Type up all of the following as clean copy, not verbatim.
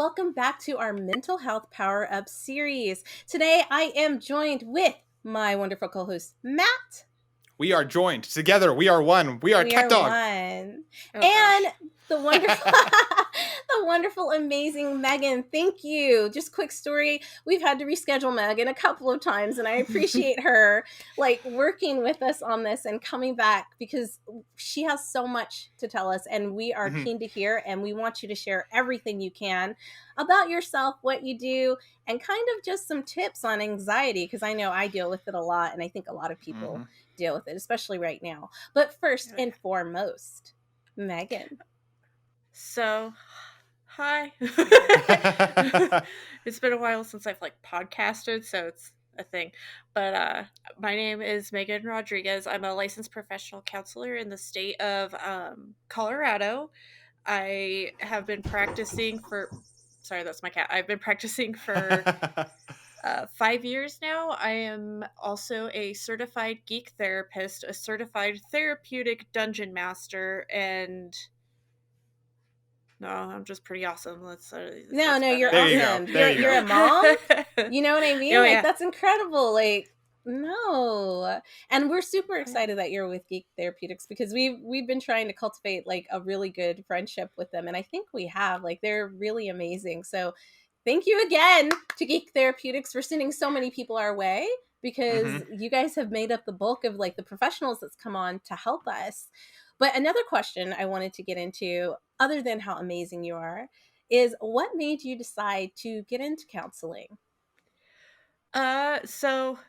welcome back to our Mental Health Power Up series. Today, I am joined with my wonderful co-host, Matt. We are joined together. We are one. We are Tech Dog. One. Oh, and gosh. the wonderful, amazing Meghan. Thank you. Just quick story. We've had to reschedule Meghan a couple of times, and I appreciate her working with us on this and coming back because she has so much to tell us, and we are keen to hear, and we want you to share everything you can about yourself, what you do, and kind of just some tips on anxiety, because I know I deal with it a lot, and I think a lot of people deal with it, especially right now. But first and foremost, Meghan. So, hi. It's been a while since I've podcasted, so it's a thing. But my name is Meghan Rodriguez. I'm a licensed professional counselor in the state of Colorado. I have been practicing for... Sorry, that's my cat. I've been practicing for 5 years now. I am also a certified geek therapist, a certified therapeutic dungeon master, and... No, I'm just pretty awesome. No, you're awesome. You're a mom. You know what I mean? Yeah. That's incredible. No. And we're super excited that you're with Geek Therapeutics because we've been trying to cultivate a really good friendship with them. And I think we have. They're really amazing. So thank you again to Geek Therapeutics for sending so many people our way, because you guys have made up the bulk of the professionals that's come on to help us. But another question I wanted to get into, other than how amazing you are, is what made you decide to get into counseling? So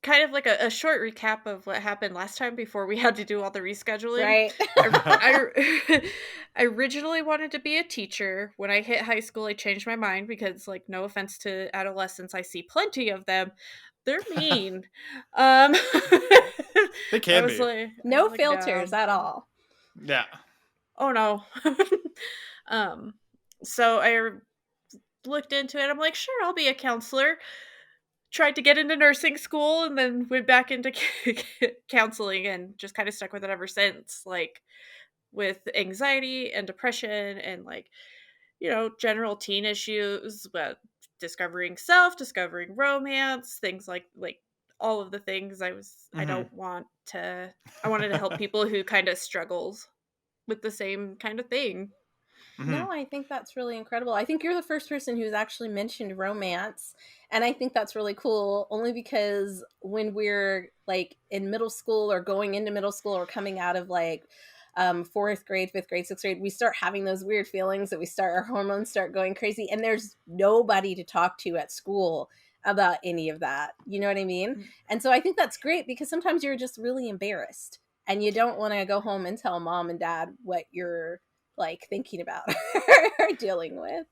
kind of a short recap of what happened last time before we had to do all the rescheduling. Right. I originally wanted to be a teacher. When I hit high school, I changed my mind because, no offense to adolescents, I see plenty of them. They're mean. They can be. No filters at all. Yeah. Oh no. So I looked into it. I'm like, sure, I'll be a counselor. Tried to get into nursing school and then went back into counseling and just kind of stuck with it ever since. With anxiety and depression and general teen issues, but discovering self, discovering romance, things like all of the things I wanted to help people who kind of struggles with the same kind of thing. No, I think that's really incredible. I think you're the first person who's actually mentioned romance, and I think that's really cool, only because when we're in middle school or going into middle school or coming out of 4th grade, 5th grade, 6th grade, we start having those weird feelings that our hormones start going crazy, and there's nobody to talk to at school about any of that. You know what I mean? And so I think that's great, because sometimes you're just really embarrassed and you don't want to go home and tell mom and dad what you're thinking about or dealing with.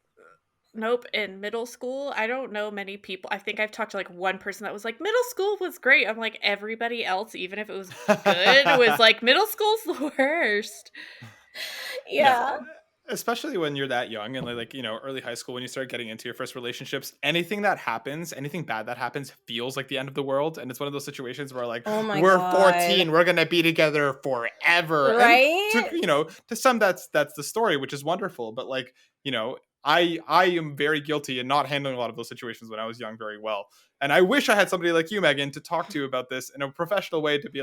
Nope. In middle school, I don't know many people. I think I've talked to one person that was middle school was great. I'm everybody else, even if it was good, was middle school's the worst. Yeah. Especially when you're that young and early high school, when you start getting into your first relationships, anything bad that happens feels like the end of the world. And it's one of those situations where we're God. 14, we're going to be together forever. Right. And to some, that's the story, which is wonderful. But I am very guilty in not handling a lot of those situations when I was young very well. And I wish I had somebody like you, Meghan, to talk to about this in a professional way, to be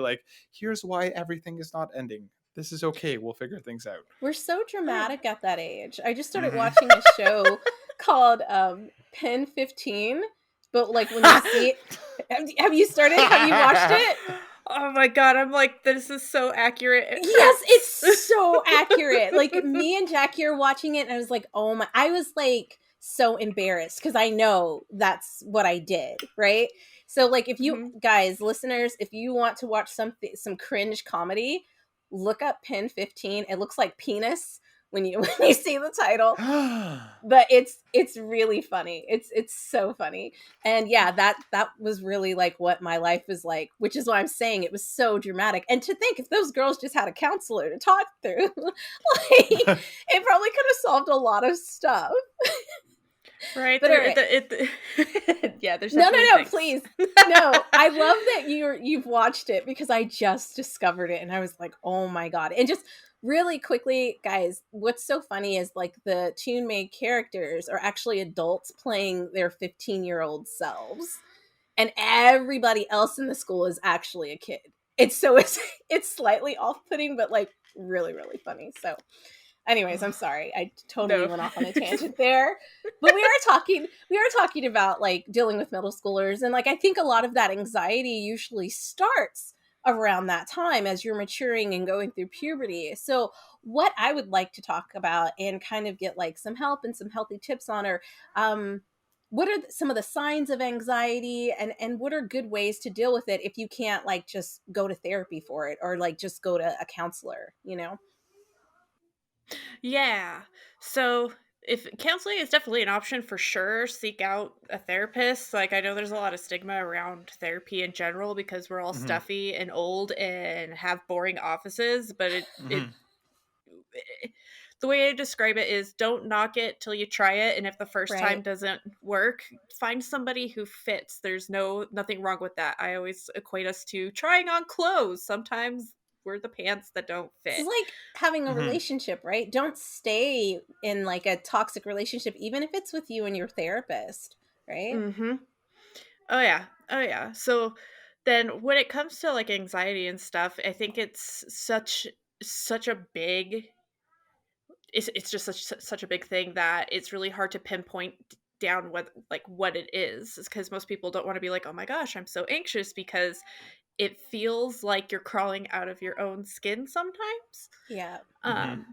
here's why everything is not ending. This is okay. We'll figure things out. We're so dramatic at that age. I just started watching a show called Pen 15. But when you see it, have you started? Have you watched it? Oh my God, I'm this is so accurate. Yes, it's so accurate. Me and Jackie are watching it and I was oh my, I was so embarrassed because I know that's what I did, right? So if you guys, listeners, if you want to watch some cringe comedy, look up Pen 15. It looks like penis when you see the title, but it's really funny. It's so funny. And yeah, that was really what my life was like, which is why I'm saying it was so dramatic. And to think if those girls just had a counselor to talk through, it probably could have solved a lot of stuff. Right? But all right. Yeah, there's No, definitely things. please. No, I love that you've watched it because I just discovered it and I was like, "Oh my god." And just really quickly, guys, what's so funny is like the Tune Made characters are actually adults playing their 15-year-old selves, and everybody else in the school is actually a kid. It's slightly off-putting, but like really, really funny. So anyways, I'm sorry. I totally No. went off on a tangent there. But we are talking about like dealing with middle schoolers, and like I think a lot of that anxiety usually starts around that time as you're maturing and going through puberty. So what I would like to talk about and kind of get like some help and some healthy tips on are what are some of the signs of anxiety, and what are good ways to deal with it if you can't like just go to therapy for it or like just go to a counselor, you know? Yeah. So if counseling is definitely an option for sure, seek out a therapist. Like I know there's a lot of stigma around therapy in general because we're all Hmm. stuffy and old and have boring offices, but Hmm. the way I describe it is don't knock it till you try it, and if the first time Right. doesn't work, find somebody who fits. There's nothing wrong with that. I always equate us to trying on clothes. Sometimes we're the pants that don't This fit. is like having a Hmm. relationship, right? Don't stay in like a toxic relationship, even if it's with you and your therapist, right? Mhm. Oh yeah. Oh yeah. So then when it comes to like anxiety and stuff, I think it's such a big it's just such a big thing that it's really hard to pinpoint down what it is because most people don't want to be like, "Oh my gosh, I'm so anxious," because it feels like you're crawling out of your own skin sometimes. Yeah. Hmm. Um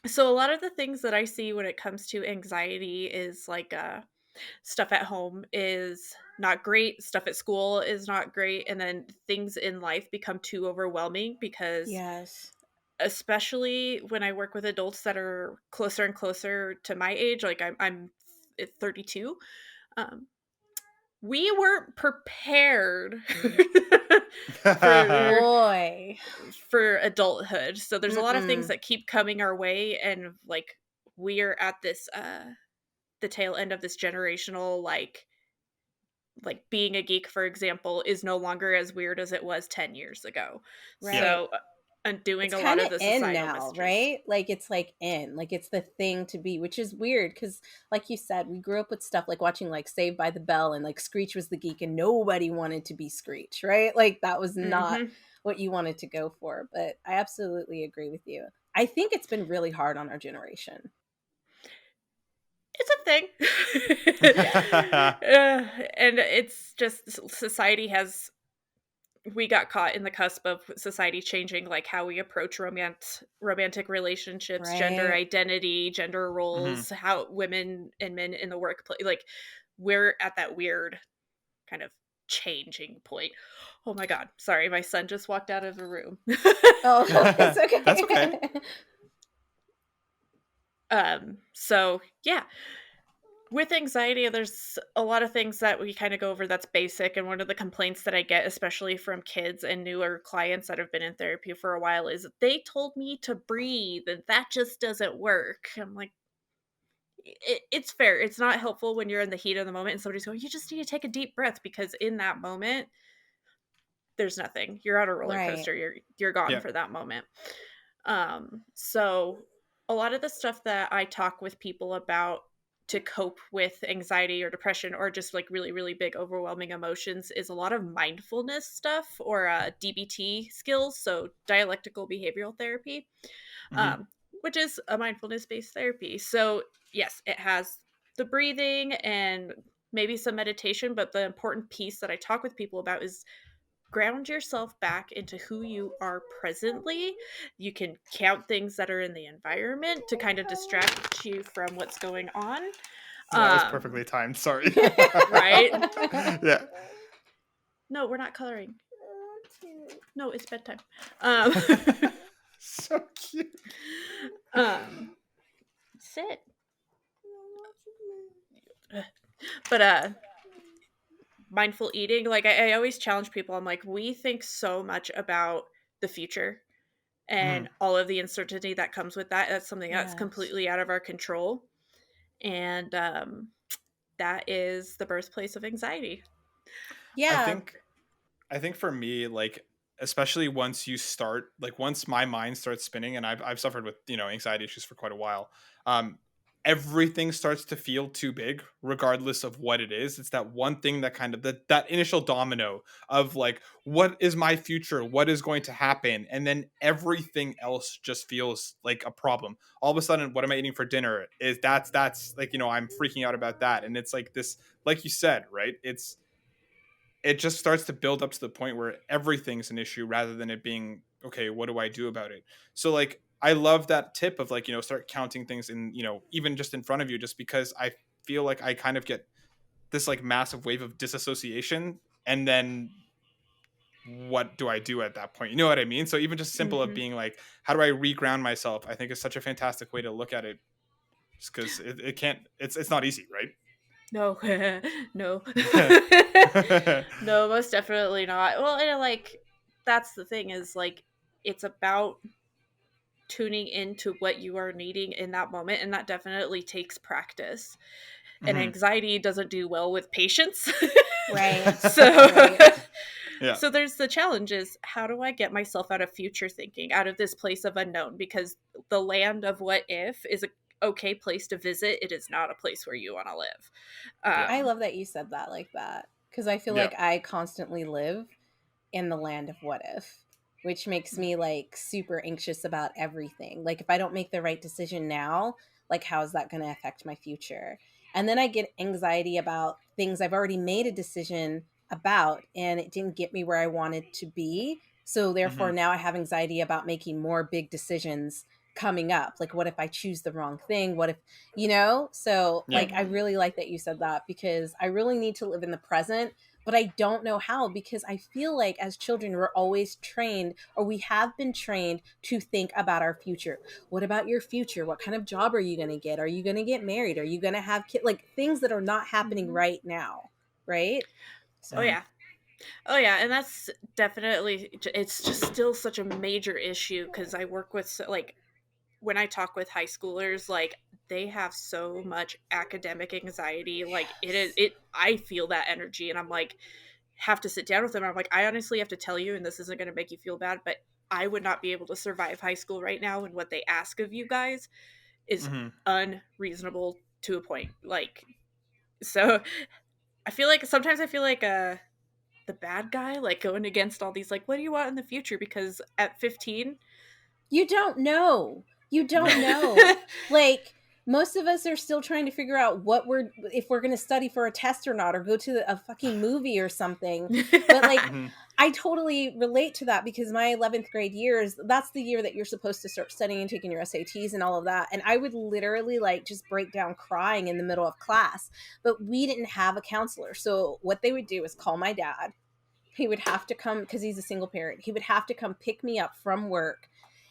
so a lot of the things that I see when it comes to anxiety is like stuff at home is not great, stuff at school is not great, and then things in life become too overwhelming because Yes. especially when I work with adults that are closer and closer to my age, like I'm 32. Um, we weren't prepared Hmm. for Boy. for adulthood. So there's a lot of things Mm-mm. that keep coming our way, and like we are at this the tail end of this generational like being a geek, for example, is no longer as weird as it was 10 years ago. Yeah. Right. So undoing It's a lot kind of of the in societal now, messages. right? Like it's like in, like it's the thing to be, which is weird because, like you said, we grew up with stuff like watching like Saved by the Bell, and like Screech was the geek, and nobody wanted to be Screech, right? Like that was not Hmm. what you wanted to go for. But I absolutely agree with you. I think it's been really hard on our generation. It's a thing. Yeah. And it's just society has we got caught in the cusp of society changing like how we approach romantic relationships, gender Right. identity, gender Hmm. roles, how women and men in the workplace, like we're at that weird kind of changing point. Oh my god, sorry, my son just walked out of the room. Oh, it's That's okay. okay. So yeah, with anxiety, there's a lot of things that we kind of go over that's basic. And one of the complaints that I get, especially from kids and newer clients that have been in therapy for a while, is they told me to breathe and that just doesn't work. I'm like, it's fair. It's not helpful when you're in the heat of the moment and somebody's going, you just need to take a deep breath because in that moment, there's nothing. You're on a roller Right. coaster. You're gone Yeah. for that moment. So a lot of the stuff that I talk with people about to cope with anxiety or depression or just like really, really big overwhelming emotions is a lot of mindfulness stuff or DBT skills, so dialectical behavioral therapy, Hmm. um, which is a mindfulness based therapy. So yes, it has the breathing and maybe some meditation, but the important piece that I talk with people about is ground yourself back into who you are presently. You can count things that are in the environment to kind of distract you from what's going on. That was Um, perfectly timed. Sorry. right? Yeah. No, we're not coloring. No, it's bedtime. Um, So cute. um, sit. But mindful eating, like I always challenge people. I'm like, we think so much about the future Hmm. and all of the uncertainty that comes with that. That's something that's Yes. completely out of our control. And that is the birthplace of anxiety. I Yeah. think I think for me, like, especially once you start, like, once my mind starts spinning, and I've suffered with, anxiety issues for quite a while. um Everything starts to feel too big, regardless of what it is. It's that one thing that kind of, that initial domino of, like, what is my future, what is going to happen, and then everything else just feels like a problem. All of a sudden, what am I eating for dinner, is that's like, I'm freaking out about that. And it's like this, like you said, right? It just starts to build up to the point where everything's an issue, rather than it being, okay, what do I do about it? So, like, I love that tip of, like, start counting things in, even just in front of you, just because I feel like I kind of get this, like, massive wave of disassociation. And then what do I do at that point? You know what I mean? So even just simple of Mm-hmm. being like, how do I reground myself, I think is such a fantastic way to look at it. Just because it can't, it's not easy, right? No, no, no, most definitely not. Well, and like that's the thing is like it's about tuning into what you are needing in that moment, and that definitely takes practice. And Hmm. anxiety doesn't do well with patience. Right. So Right. Yeah. so there's the challenge is how do I get myself out of future thinking, out of this place of unknown, because the land of what if is a okay place to visit. It is not a place where you want to live. Yeah. I love that you said that like that, because I feel Yeah. like I constantly live in the land of what if, which makes me like super anxious about everything. Like if I don't make the right decision now, like how is that going to affect my future? And then I get anxiety about things I've already made a decision about and it didn't get me where I wanted to be. So Hmm. therefore now I have anxiety about making more big decisions coming up. Like what if I choose the wrong thing? What if, So Yeah. like I Mhm. really like that you said that, because I really need to live in the present, but I don't know how, because I feel like as children, we're always trained, or we have been trained to think about our future. What about your future? What kind of job are you going to get? Are you going to get married? Are you going to have kids? Like things that are not happening Mhm. right now. Right. Oh So, Hmm. yeah. Oh yeah, and that's definitely it's just still such a major issue because I work with like when I talk with high schoolers, like they have so much academic anxiety. Like it is yes. it I feel that energy and I'm like have to sit down with them. I'm like, I honestly have to tell you, and this isn't gonna make you feel bad, but I would not be able to survive high school right now, and what they ask of you guys is Hmm. unreasonable to a point. Like so I feel like sometimes I feel like the bad guy, like going against all these, like, what do you want in the future? Because at 15, You don't know. You don't No. know. Like most of us are still trying to figure out what we're if we're going to study for a test or not, or go to a fucking movie or something. But like Hmm. I totally relate to that, because my 11th grade years, that's the year that you're supposed to start studying and taking your SATs and all of that. And I would literally like just break down crying in the middle of class. But we didn't have a counselor. So what they would do is call my dad. He would have to come, because he's a single parent. He would have to come pick me up from work,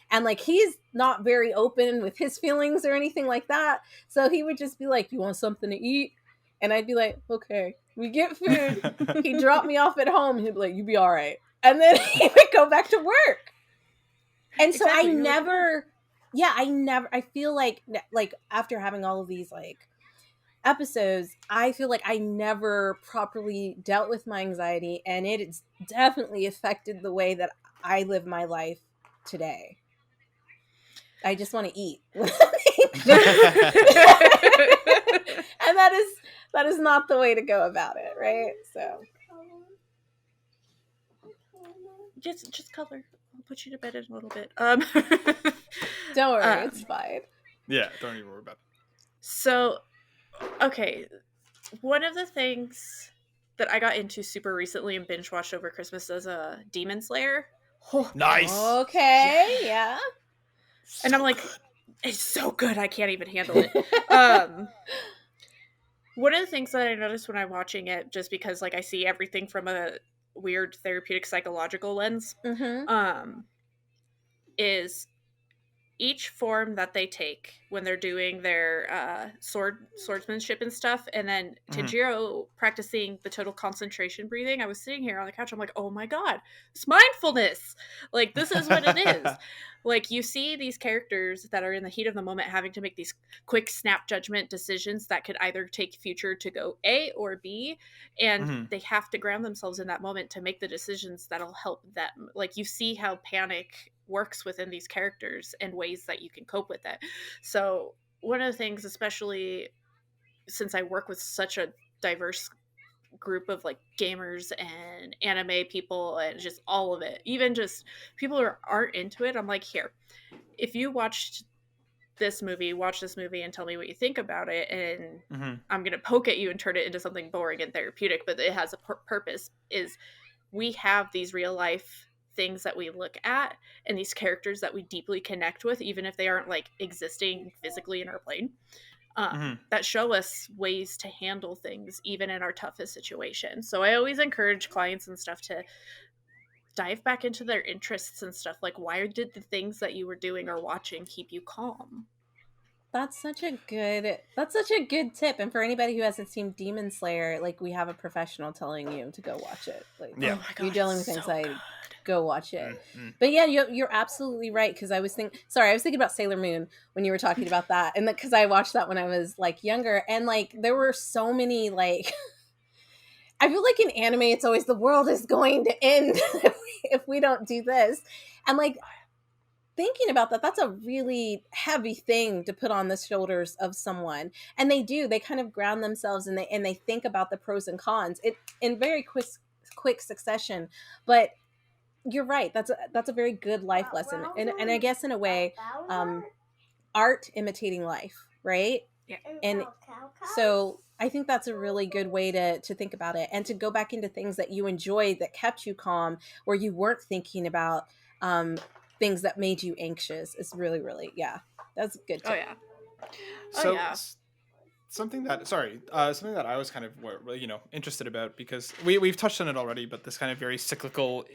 and like he's not very open with his feelings or anything like that. So he would just be like, "You want something to eat?" And I'd be like, "Okay." We get food. He'd drop me off at home. He'd be like, "You be all right." And then he would go back to work. And so I exactly. You're like, yeah. never, yeah, I feel like after having all of these like episodes, I feel like I never properly dealt with my anxiety, and it's definitely affected the way that I live my life today. I just want to eat. And that is not the way to go about it, right? So just color. I'll put you to bed in a little bit. don't worry, it's um fine. Yeah, don't even worry about so okay, one of the things that I got into super recently and binge watched over Christmas is a Demon Slayer. Oh, it. Nice. yeah. Okay, yeah. And I'm So like, good. it's so good, I can't even handle it. Um One of the things that I noticed when I'm watching it, just because like I see everything from a weird therapeutic psychological lens, Mm-hmm. um, is each form that they take when they're doing their swordsmanship and stuff, and then Mhm. Tanjiro practicing the total concentration breathing. I was sitting here on the couch, I'm like, oh my god, it's mindfulness. Like, this is what it is. Like, you see these characters that are in the heat of the moment having to make these quick snap judgment decisions that could either take future to go A or B, and Mhm. they have to ground themselves in that moment to make the decisions that'll help them. Like, you see how panic works within these characters and ways that you can cope with it. So one of the things, especially since I work with such a diverse group of like gamers and anime people and just all of it, even just people who aren't into it, I'm like, here, if you watched this movie, watch this movie and tell me what you think about it, and Mhm. I'm going to poke at you and turn it into something boring and therapeutic, but it has a purpose. Is we have these real life things that we look at and these characters that we deeply connect with, even if they aren't like existing physically in our plane, Mhm. that show us ways to handle things even in our toughest situations. So I always encourage clients and stuff to dive back into their interests and stuff. Like, why did the things that you were doing or watching keep you calm? That's such a good tip. And for anybody who hasn't seen Demon Slayer, like, we have a professional telling you to go watch it. Like, Oh Yeah. my if you're god, it's dealing with so good. anxiety, go watch it. Mhm. But yeah, you're absolutely right. Because I was thinking about Sailor Moon when you were talking about that, and because I watched that when I was like younger, and like there were so many like I feel like in anime, it's always the world is going to end if we don't do this, and like thinking about that, that's a really heavy thing to put on the shoulders of someone. And they kind of ground themselves, and they think about the pros and cons it in very quick succession. But you're right, that's a very good life lesson, and I guess in a way, um art imitating life, right? Yeah. And so I think that's a really good way to think about it, and to go back into things that you enjoyed that kept you calm, where you weren't thinking about um, things that made you anxious. Is really, really, yeah, that's a good Oh tip. yeah. Oh So yeah. something that I was kind of interested about, because we've touched on it already, but this kind of very cyclical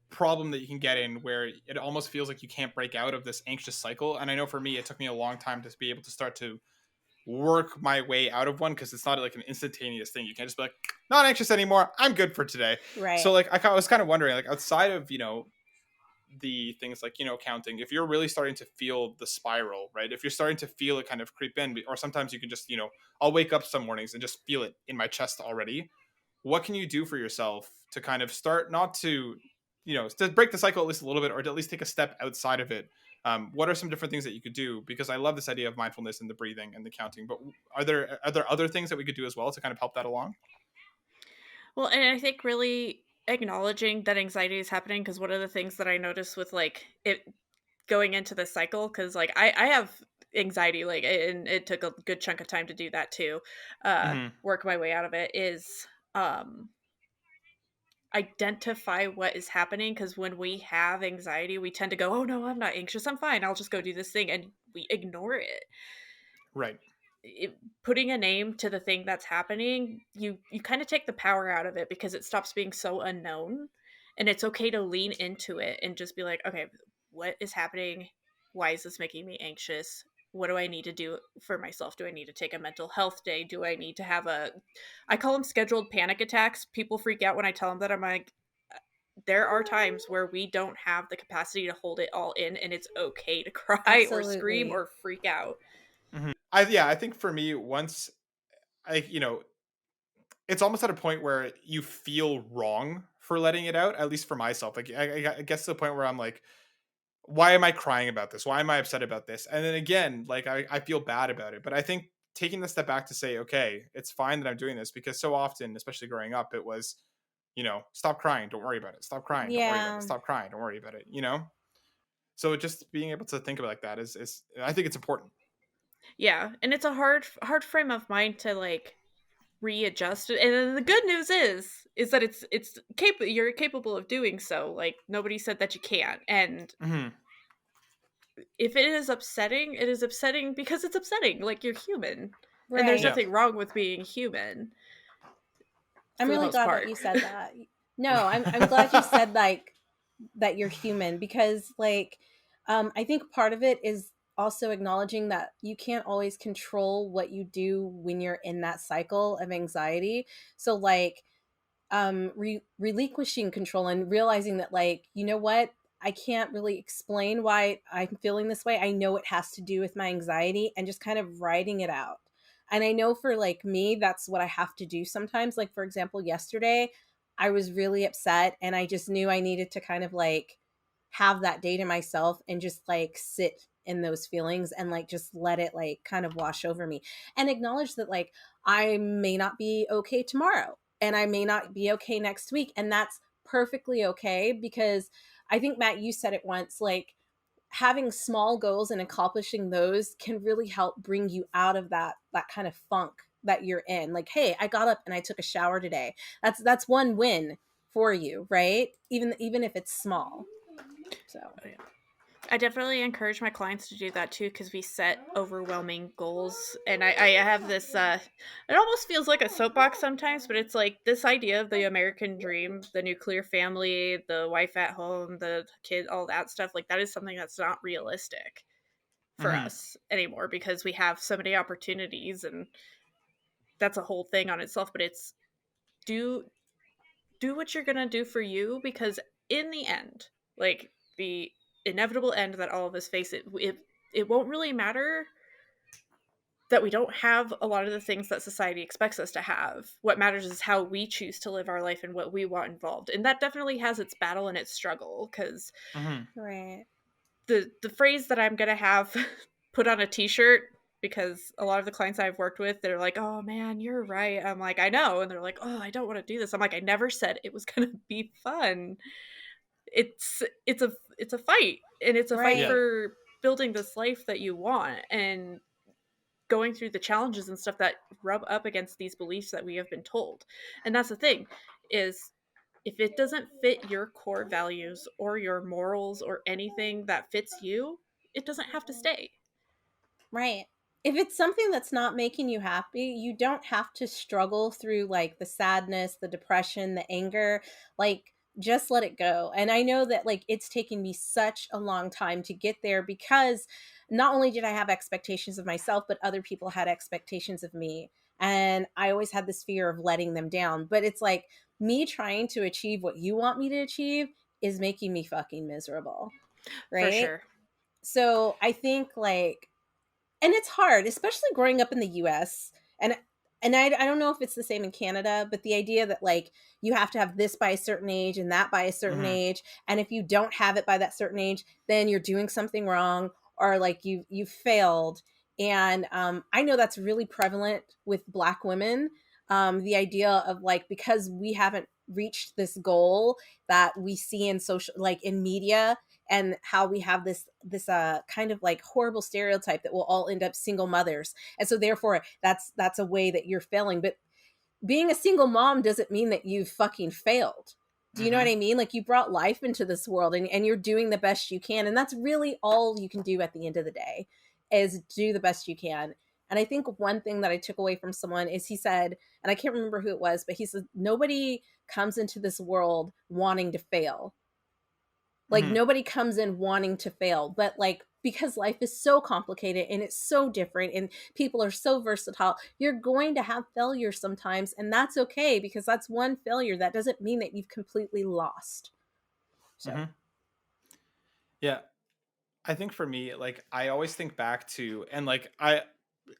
problem that you can get in, where it almost feels like you can't break out of this anxious cycle. And I know for me, it took me a long time to be able to start to work my way out of one, because it's not like an instantaneous thing. You can't just be like, not anxious anymore, I'm good for today. So Right. like I was kind of wondering, like, outside of the things like counting, if you're really starting to feel the spiral, right, if you're starting to feel it kind of creep in, or sometimes you can just I'll wake up some mornings and just feel it in my chest already, what can you do for yourself to kind of start not to to break the cycle at least a little bit, or to at least take a step outside of it? What are some different things that you could do? Because I love this idea of mindfulness and the breathing and the counting, but are there other things that we could do as well to kind of help that along? Well, and I think really acknowledging that anxiety is happening, because one of the things that I noticed with like it going into the cycle, because like I have anxiety, like, and it took a good chunk of time to do that too, Hmm. work my way out of it, is identify what is happening. Because when we have anxiety, we tend to go, oh no, I'm not anxious, I'm fine, I'll just go do this thing, and we ignore it. Right. Putting a name to the thing that's happening, you kind of take the power out of it, because it stops being so unknown, and it's okay to lean into it and just be like, okay, what is happening? Why is this making me anxious? What do I need to do for myself? Do I need to take a mental health day? Do I need to have a, I call them scheduled panic attacks. People freak out when I tell them that. I'm like, there are times where we don't have the capacity to hold it all in, and it's okay to cry or scream Absolutely. or freak out. I think for me, once I it's almost at a point where you feel wrong for letting it out, at least for myself. Like I guess to the point where I'm like, why am I crying about this? Why am I upset about this? And then again, like I feel bad about it. But I think taking the step back to say, okay, it's fine that I'm doing this, because so often, especially growing up, it was, stop crying, don't worry about it. Stop crying, don't worry about it. Yeah. Stop crying, don't worry about it. So just being able to think about it like that is I think it's important. Yeah, and it's a hard frame of mind to like readjust it. And then the good news is that it's capable, you're capable of doing so. Like, nobody said that you can't. And Hmm. if it is upsetting, it is upsetting because it's upsetting. Like, you're human. And there's Yeah. Right. nothing wrong with being human I'm for the really most glad that part. you said that. No, I'm glad you said like that you're human, because like I think part of it is also acknowledging that you can't always control what you do when you're in that cycle of anxiety. So like relinquishing control and realizing that, like, you know what, I can't really explain why I'm feeling this way. I know it has to do with my anxiety, and just kind of writing it out. And I know for like me, that's what I have to do sometimes. Like, for example, yesterday I was really upset, and I just knew I needed to kind of like have that day to myself and just like sit in those feelings and like just let it like kind of wash over me, and acknowledge that like I may not be okay tomorrow, and I may not be okay next week. And that's perfectly okay, because I think, Matt, you said it once, like having small goals and accomplishing those can really help bring you out of that kind of funk that you're in. Like, hey, I got up and I took a shower today. That's one win for you, right? Even if it's small. So I definitely encourage my clients to do that too, because we set overwhelming goals. And I have this, it almost feels like a soapbox sometimes, but it's like this idea of the American dream, the nuclear family, the wife at home, the kid, all that stuff. Like, that is something that's not realistic for Mm-hmm. us anymore, because we have so many opportunities, and that's a whole thing on itself. But it's do do what you're gonna do for you, because in the end, like the inevitable end that all of us face, it won't really matter that we don't have a lot of the things that society expects us to have. What matters is how we choose to live our life and what we want involved. And that definitely has its battle and its struggle, because Mm-hmm. right. the phrase that I'm gonna have put on a t-shirt, because a lot of the clients I've worked with, they're like, oh man, you're right. I'm like, I know. And they're like, oh, I don't want to do this. I'm like, I never said it was gonna be fun. It's a fight, and it's a fight Yeah. Right. for building this life that you want, and going through the challenges and stuff that rub up against these beliefs that we have been told. And that's the thing, is if it doesn't fit your core values or your morals or anything that fits you, it doesn't have to stay. Right. If it's something that's not making you happy, you don't have to struggle through like the sadness, the depression, the anger. Like, just let it go. And I know that like it's taken me such a long time to get there, because not only did I have expectations of myself, but other people had expectations of me. And I always had this fear of letting them down. But it's like me trying to achieve what you want me to achieve is making me fucking miserable. For Right. sure. So I think like, and it's hard, especially growing up in the US. And I don't know if it's the same in Canada, but the idea that like you have to have this by a certain age and that by a certain Mm-hmm. age, and if you don't have it by that certain age, then you're doing something wrong, or like you failed. And I know that's really prevalent with Black women. The idea of like, because we haven't reached this goal that we see in social, like in media, and how we have this kind of like horrible stereotype that we'll all end up single mothers, and so therefore that's a way that you're failing. But being a single mom doesn't mean that you've fucking failed. Do you know what Mm-hmm. I mean? Like, you brought life into this world, and you're doing the best you can, and that's really all you can do at the end of the day, is do the best you can. And I think one thing that I took away from someone is, he said, and I can't remember who it was, but he said nobody comes into this world wanting to fail. Like, Mm-hmm. nobody comes in wanting to fail, but like, because life is so complicated and it's so different and people are so versatile, you're going to have failures sometimes, and that's okay, because that's one failure. That doesn't mean that you've completely lost. So, Mm-hmm. Yeah. I think for me, like I always think back to, and like I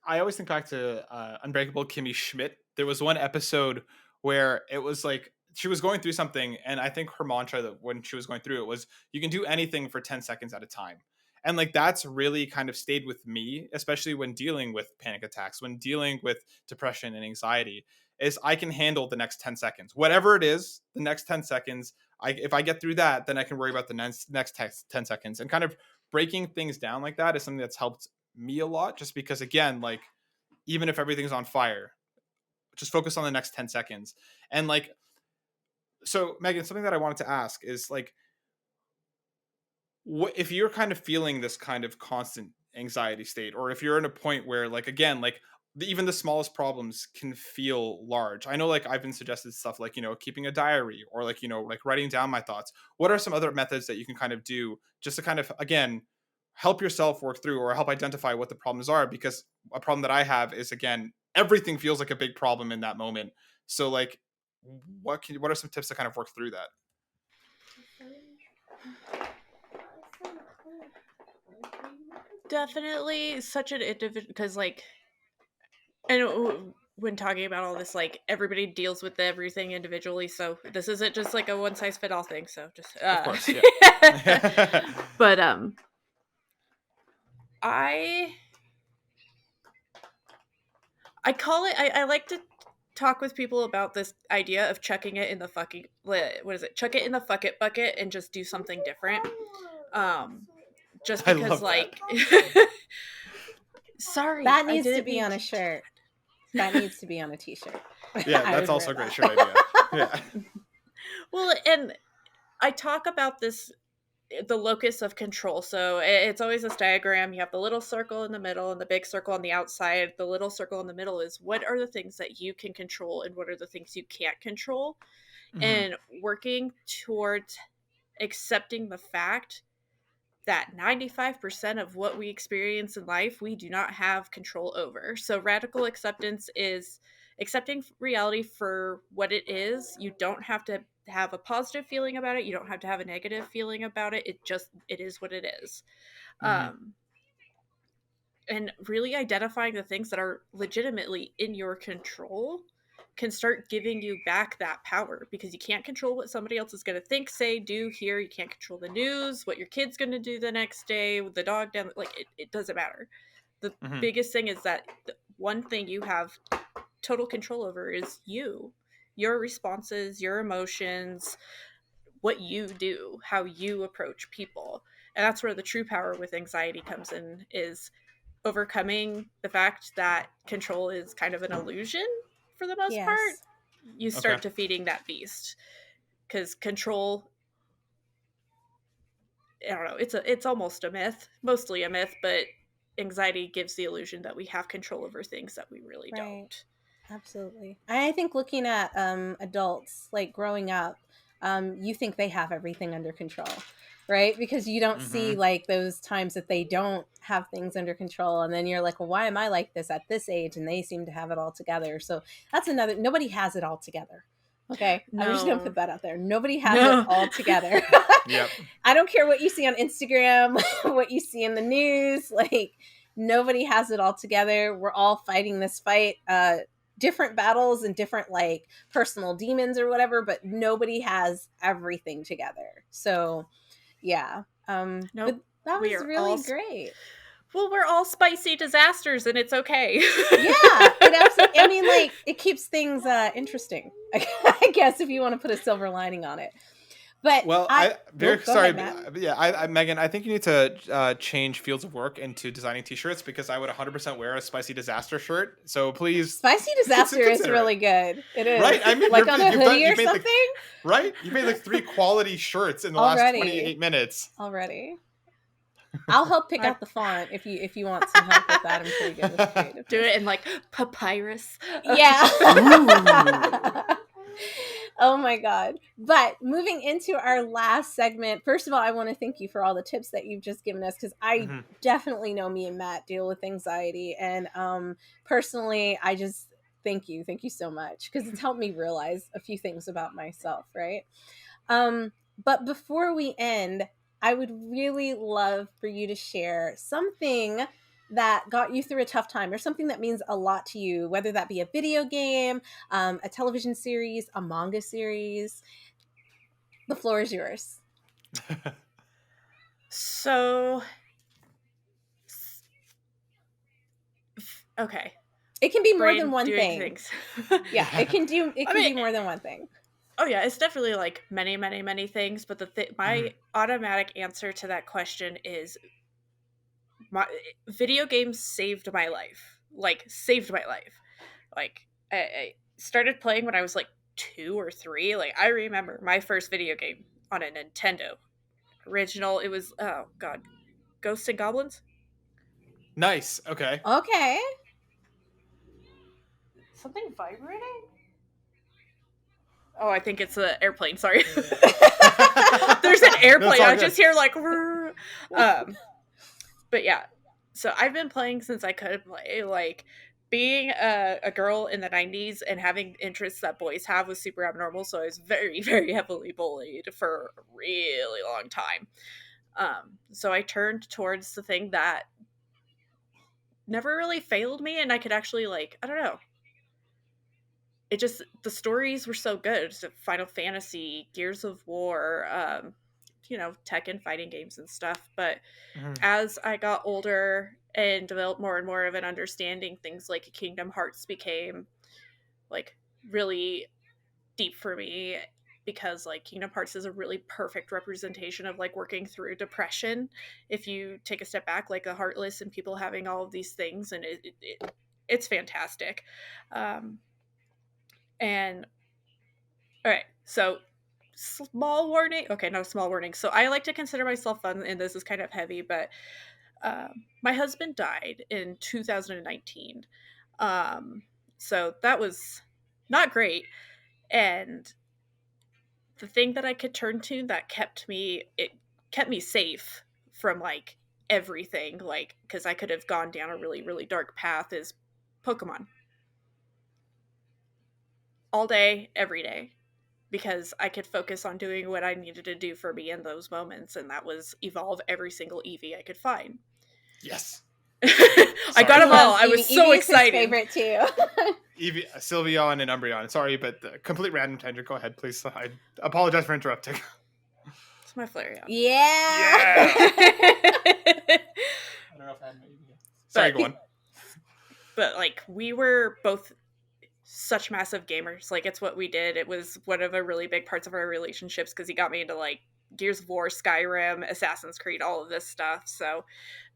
always think back to Unbreakable Kimmy Schmidt. There was one episode where it was like she was going through something, and I think her mantra that when she was going through it was, "You can do anything for 10 seconds at a time." And like that's really kind of stayed with me, especially when dealing with panic attacks, when dealing with depression and anxiety. Is I can handle the next 10 seconds, whatever it is. The next 10 seconds, if I get through that, then I can worry about the next 10 seconds, and kind of breaking things down like that is something that's helped me a lot, just because again, like even if everything's on fire, just focus on the next 10 seconds. And like, so Megan, something that I wanted to ask is like, what if you're kind of feeling this kind of constant anxiety state, or if you're in a point where like again, like even the smallest problems can feel large. I know like I've been suggested stuff like, keeping a diary, or like, like writing down my thoughts. What are some other methods that you can kind of do just to kind of again help yourself work through or help identify what the problems are, because a problem that I have is, again, everything feels like a big problem in that moment. So like what are some tips to kind of work through that? Definitely such an individual, because like, and when talking about all this, like everybody deals with everything individually, so this isn't just like a one size fit all thing. So just Of course, yeah. but I call it, I like to talk with people about this idea of chucking it in the fucking, what is it? Chuck it in the fuck it bucket and just do something different. Just I because love like sorry. That needs to be on a shirt. That needs to be on a t-shirt. Yeah, that's also a great shirt idea. Yeah. Well, and I talk about this, the locus of control. So it's always this diagram. You have the little circle in the middle and the big circle on the outside. The little circle in the middle is what are the things that you can control and what are the things you can't control. Mm-hmm. And working towards accepting the fact that 95% of what we experience in life, we do not have control over. So radical acceptance is accepting reality for what it is. You don't have to have a positive feeling about it. You don't have to have a negative feeling about it. It is what it is. Mm-hmm. And really identifying the things that are legitimately in your control can start giving you back that power, because you can't control what somebody else is going to think, say, do, hear. You can't control the news, what your kid's going to do the next day with the dog down. Like it doesn't matter. The mm-hmm. biggest thing is that the one thing you have total control over is your responses, your emotions, what you do, how you approach people. And that's where the true power with anxiety comes in, is overcoming the fact that control is kind of an illusion for the most part. You start defeating that beast, because control, I don't know, it's almost a myth, mostly a myth, but anxiety gives the illusion that we have control over things that we really don't. Absolutely. I think looking at adults, like growing up, you think they have everything under control, right? Because you don't see like those times that they don't have things under control. And then you're like, well, why am I like this at this age? And they seem to have it all together. So that's nobody has it all together. Okay. No. I'm just going to put that out there. Nobody has it all together. Yep. I don't care what you see on Instagram, what you see in the news, like nobody has it all together. We're all fighting this fight, different battles and different like personal demons or whatever, but nobody has everything together. So yeah. But that was really great. Well, we're all spicy disasters and it's okay. Yeah, it absolutely, I mean, like, it keeps things interesting, I guess, if you want to put a silver lining on it. But well, sorry, Megan, I think you need to change fields of work into designing t-shirts, because I would 100% wear a spicy disaster shirt. So please, spicy disaster is really good. It is, right? I mean, like on a hoodie or something, right? You made like 3 quality shirts in the last 28 minutes already. I'll help pick out the font if you want some help with that. I'm pretty good with creative. Do it in like papyrus. Yeah. Oh my God. But moving into our last segment, first of all, I want to thank you for all the tips that you've just given us, because I definitely know me and Matt deal with anxiety. And personally, I just thank you so much, because it's helped me realize a few things about myself, right? But before we end, I would really love for you to share something that got you through a tough time, or something that means a lot to you, whether that be a video game, a television series, a manga series. The floor is yours. So, okay. It can be more than one thing. Yeah, it can be more than one thing. Oh yeah, it's definitely like many, many, many things. But my automatic answer to that question is, my video games saved my life. Like, saved my life. Like, I started playing when I was like 2 or 3. Like, I remember my first video game on a Nintendo original. It was, oh god, Ghosts and Goblins. Nice. Okay. Something vibrating? Oh, I think it's an airplane. Sorry. There's an airplane. I just hear like, But yeah, so I've been playing since I could play. Like, being a girl in the 90s and having interests that boys have was super abnormal, so I was very, very heavily bullied for a really long time. So I turned towards the thing that never really failed me, and I could actually, like, I don't know. It just, the stories were so good. So Final Fantasy, Gears of War, Tekken fighting games and stuff. But Mhm. as I got older and developed more and more of an understanding, things like Kingdom Hearts became like really deep for me, because like Kingdom Hearts is a really perfect representation of like working through depression. If you take a step back, like the Heartless and people having all of these things, and it's fantastic. And all right, so small warning. Okay, no small warning. So I like to consider myself fun, and this is kind of heavy, but my husband died in 2019. Um, so that was not great. And the thing that I could turn to that kept me safe from like everything, like, because I could have gone down a really, really dark path, is Pokemon. All day, every day. Because I could focus on doing what I needed to do for me in those moments, and that was evolve every single Eevee I could find. Yes. I got He them all. loves I was Eevee. so Eevee is his excited. favorite too. Eevee, Sylveon, and Umbreon. Sorry, but complete random tangent. Go ahead, please. I apologize for interrupting. It's my Flareon. Yeah. I don't know if I had my Eevee. Sorry, go on. But like, we were both such massive gamers. Like, it's what we did. It was one of the really big parts of our relationships, because he got me into like Gears of War, Skyrim, Assassin's Creed, all of this stuff. So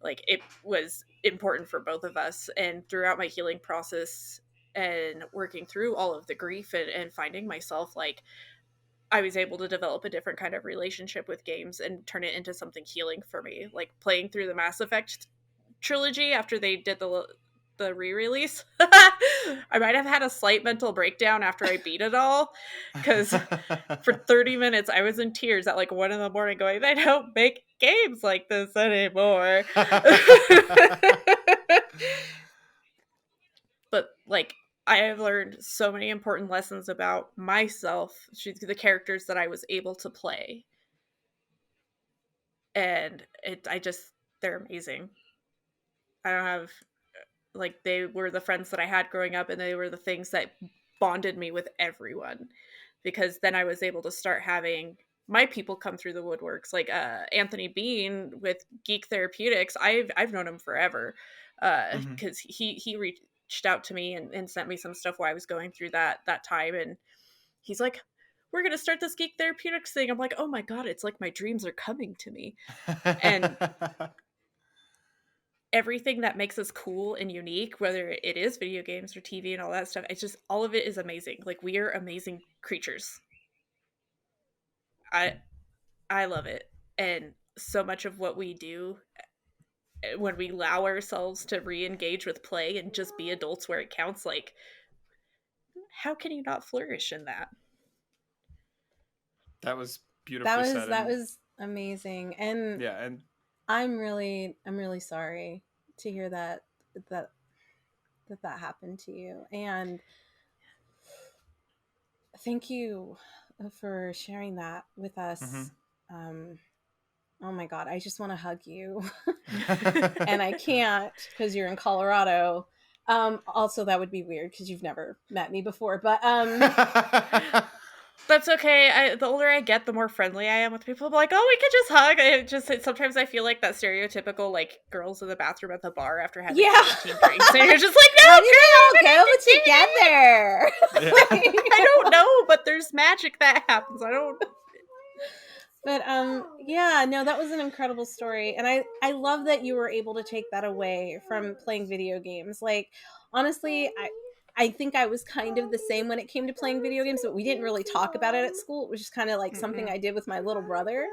like, it was important for both of us. And throughout my healing process and working through all of the grief and finding myself, like, I was able to develop a different kind of relationship with games and turn it into something healing for me. Like playing through the Mass Effect trilogy after they did the re-release. I might have had a slight mental breakdown after I beat it all, because for 30 minutes I was in tears at like 1 a.m. going, they don't make games like this anymore. But like, I have learned so many important lessons about myself through the characters that I was able to play, and they're amazing. I don't have, like, they were the friends that I had growing up, and they were the things that bonded me with everyone, because then I was able to start having my people come through the woodworks, like Anthony Bean with Geek Therapeutics. I've known him forever, because he reached out to me and sent me some stuff while I was going through that time, and he's like, we're gonna start this Geek Therapeutics thing. I'm like, oh my god, it's like my dreams are coming to me. And everything that makes us cool and unique, whether it is video games or TV and all that stuff, it's just, all of it is amazing. Like, we are amazing creatures. I love it. And so much of what we do, when we allow ourselves to re-engage with play and just be adults where it counts, like, how can you not flourish in that? That was beautifully said. That was amazing. And yeah, and I'm really sorry to hear that happened to you. And thank you for sharing that with us. Oh my god, I just want to hug you. And I can't, because you're in Colorado. Also, that would be weird because you've never met me before, but that's okay. The older I get, the more friendly I am with people. I'm like, oh, we could just hug. Sometimes I feel like that stereotypical, like, girls in the bathroom at the bar after having 15 drinks, and you're just like, no, girl, go together. I don't know, but there's magic that happens. I don't. But yeah, no, that was an incredible story, and I love that you were able to take that away from playing video games. Like, honestly, I think I was kind of the same when it came to playing video games, but we didn't really talk about it at school. It was just kind of like something I did with my little brother.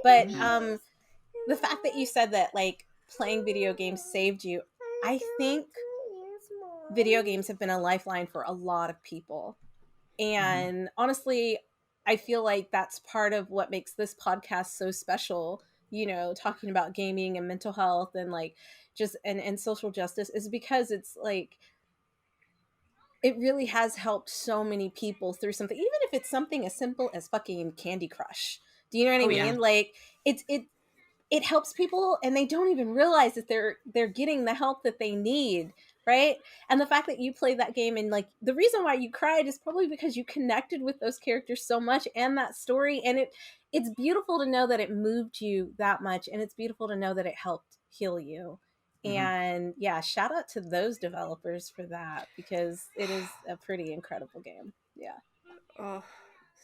But the fact that you said that, like, playing video games saved you, I think video games have been a lifeline for a lot of people. And honestly, I feel like that's part of what makes this podcast so special, you know, talking about gaming and mental health and like just and social justice is because it's like it really has helped so many people through something, even if it's something as simple as fucking Candy Crush. Do you know what I Oh, mean? yeah. Like it helps people and they don't even realize that they're getting the help that they need, right? And the fact that you played that game and like the reason why you cried is probably because you connected with those characters so much and that story, and it's beautiful to know that it moved you that much, and it's beautiful to know that it helped heal you. And yeah, shout out to those developers for that, because it is a pretty incredible game. Yeah. Oh,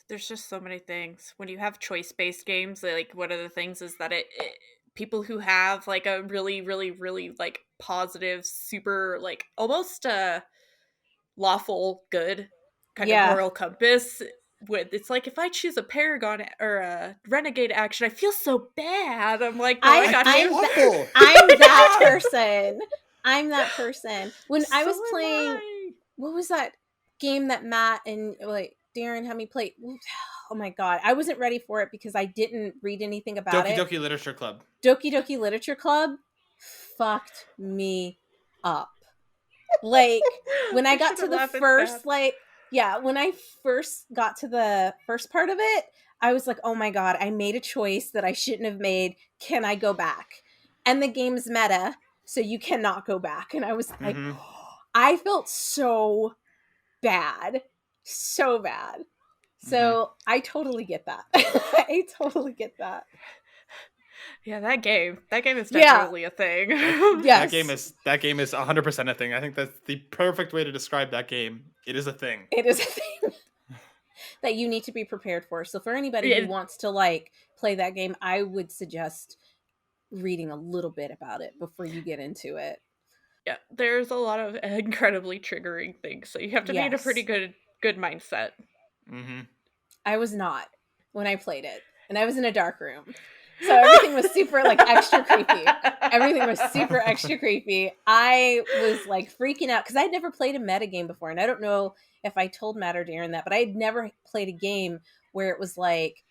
there's just so many things. When you have choice-based games, like one of the things is that it people who have like a really, really, really like positive, super like almost lawful good kind of Yeah. moral compass, with it's like if I choose a paragon or a renegade action, I feel so bad. I'm like, no, I I got I'm you. Awful. I'm that person. I'm that person. When I So was am playing, I. what was that game that Matt and like Darren had me play? Oh my god, I wasn't ready for it because I didn't read anything about Doki it. Doki Literature Club. Doki Doki Literature Club fucked me up. Like when I I got to shouldn't the laugh. It's bad. first when I first got to the first part of it, I was like, "Oh my god, I made a choice that I shouldn't have made. Can I go back?" And the game's meta, so you cannot go back. And I was like, Mm-hmm. I felt so bad. So bad. So I totally get that. I totally get that. Yeah, that game. That game is Yeah. definitely a thing. Yes. That game is 100% a thing. I think that's the perfect way to describe that game. It is a thing. It is a thing that you need to be prepared for. So for anybody who Yeah, wants to like play that game, I would suggest reading a little bit about it before you get into it. yeah, there's a lot of incredibly triggering things, so you have to be in a pretty Yes. good mindset. Mm-hmm. I was not when I played it. And I was in a dark room. So everything was super like extra creepy. Everything was super extra creepy. I was like freaking out because I'd never played a meta game before. And I don't know if I told Matt or Darren that, but I had never played a game where it was like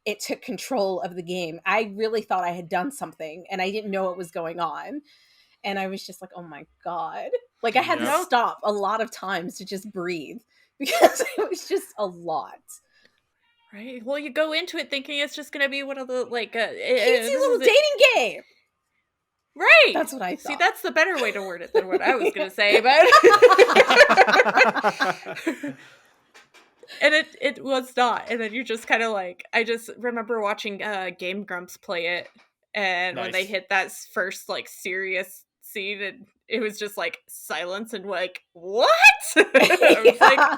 it took control of the game. I really thought I had done something and I didn't know what was going on. And I was just like, oh my God. Like I had to Yep. No, stop a lot of times to just breathe because it was just a lot. right? Well, you go into it thinking it's just gonna be one of the like Cutesy this little is it. dating game. Right. That's what I See, thought. that's the better way to word it than what I was gonna say, but and it was not. And then you just kind of like I just remember watching Game Grumps play it, and when they Nice. hit that first like serious scene, and it was just like silence and like what? I was like, Yeah.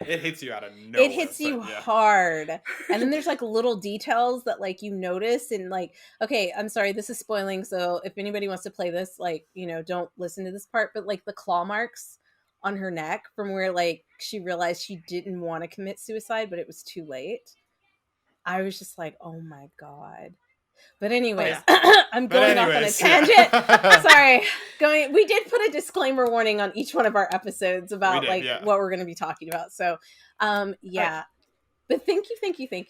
It hits you out of nowhere. It hits you but yeah. hard. And then there's like little details that like you notice and like, okay, I'm sorry, this is spoiling. So if anybody wants to play this, like, you know, don't listen to this part, but like the claw marks on her neck from where like she realized she didn't want to commit suicide, but it was too late. I was just like, oh my God. But anyways, I'm But going off on a anyways, tangent. yeah. Sorry. We did put a disclaimer warning on each one of our episodes about did, like yeah. what we're going to be talking about. So, yeah. But thank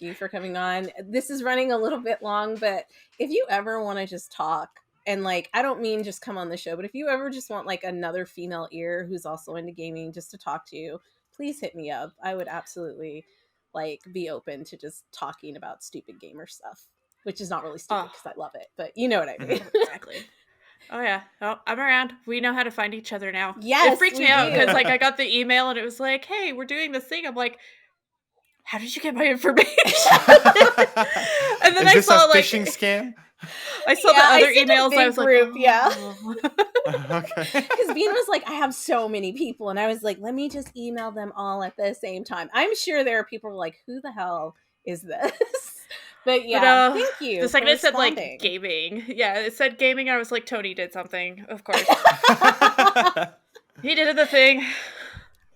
you for coming on. This is running a little bit long, but if you ever want to just talk and like I don't mean just come on the show, but if you ever just want like another female ear who's also into gaming just to talk to you, please hit me up. I would absolutely like be open to just talking about stupid gamer stuff, which is not really stupid because I love it, but you know what I mean. exactly. Oh yeah. Oh, I'm around. We know how to find each other now. Yes, It freaked we me out do. because like I got the email and it was like, "Hey, we're doing this thing." I'm like, "How did you get my information?" And then Is I this saw a like phishing scam? I saw Yeah, the I other sent a emails. big I was group, like, yeah. "Oh." Okay. Because Bean was like, I have so many people. And I was like, let me just email them all at the same time. I'm sure there are people who are like, who the hell is this? But yeah, thank you. The second for it said like responding. gaming, yeah, it said gaming. I was like, Tony did something, of course. He did the thing.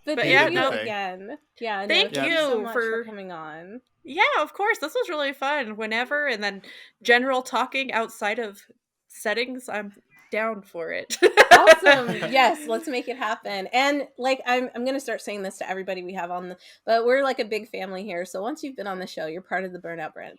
But But thank yeah, you no. again. Yeah, Thank thank you you so much for for coming on. Yeah, of course. This was really fun. Whenever, and then general talking outside of settings. I'm down for it. Awesome. Yes, let's make it happen. And like I'm gonna start saying this to everybody we have on the, but we're like a big family here. So once you've been on the show, you're part of the Burnout Brand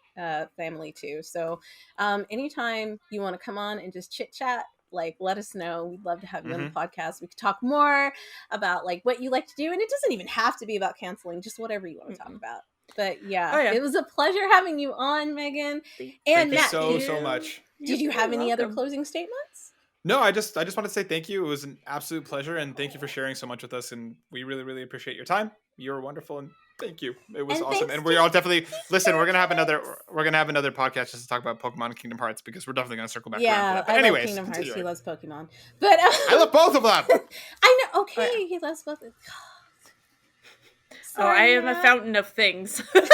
family too. So anytime you want to come on and just chit chat, like let us know. We'd love to have you on the podcast. We could talk more about like what you like to do. And it doesn't even have to be about canceling, just whatever you want to talk about. But yeah, it was a pleasure having you on, Meghan. And Thank Matt, you so much. Did you have any other closing statements? No, I just want to say thank you. It was an absolute pleasure, and thank you for sharing so much with us. And we really, really appreciate your time. You were wonderful, and thank you. It was awesome. And we're all definitely listen. We're gonna have another podcast just to talk about Pokemon and Kingdom Hearts because we're definitely gonna circle back around to that. But anyways, love Kingdom Hearts. He loves Pokemon, but I love both of them. I know. Okay, he loves both. Sorry, I am a fountain of things. But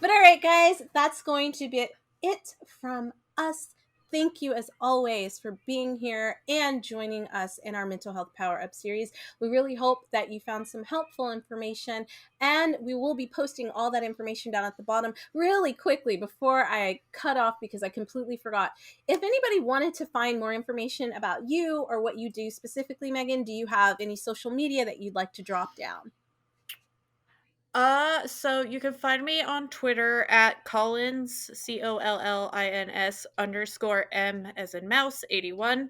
all right, guys, that's going to be it from us. Thank you, as always, for being here and joining us in our Mental Health Power Up series. We really hope that you found some helpful information, and we will be posting all that information down at the bottom really quickly before I cut off because I completely forgot. If anybody wanted to find more information about you or what you do specifically, Meghan, do you have any social media that you'd like to drop down? So you can find me on Twitter at Collins, COLLINS _M as in mouse 81,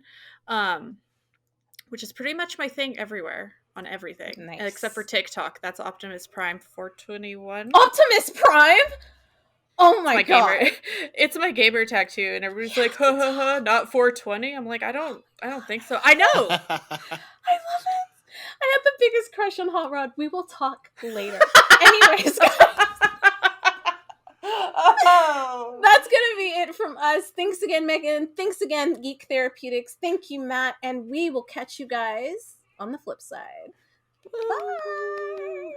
which is pretty much my thing everywhere on everything. Nice. Except for TikTok. That's Optimus Prime 421. Optimus Prime? Oh my god. It's my gamer tattoo, and everybody's like, ha ha ha, not 420. I'm like, I don't think so. I know. I love it. I have the biggest crush on Hot Rod. We will talk later. Anyways, guys. That's gonna be it from us. Thanks again, Meghan. Thanks again, Geek Therapeutics. Thank you, Matt. And we will catch you guys on the flip side. Bye.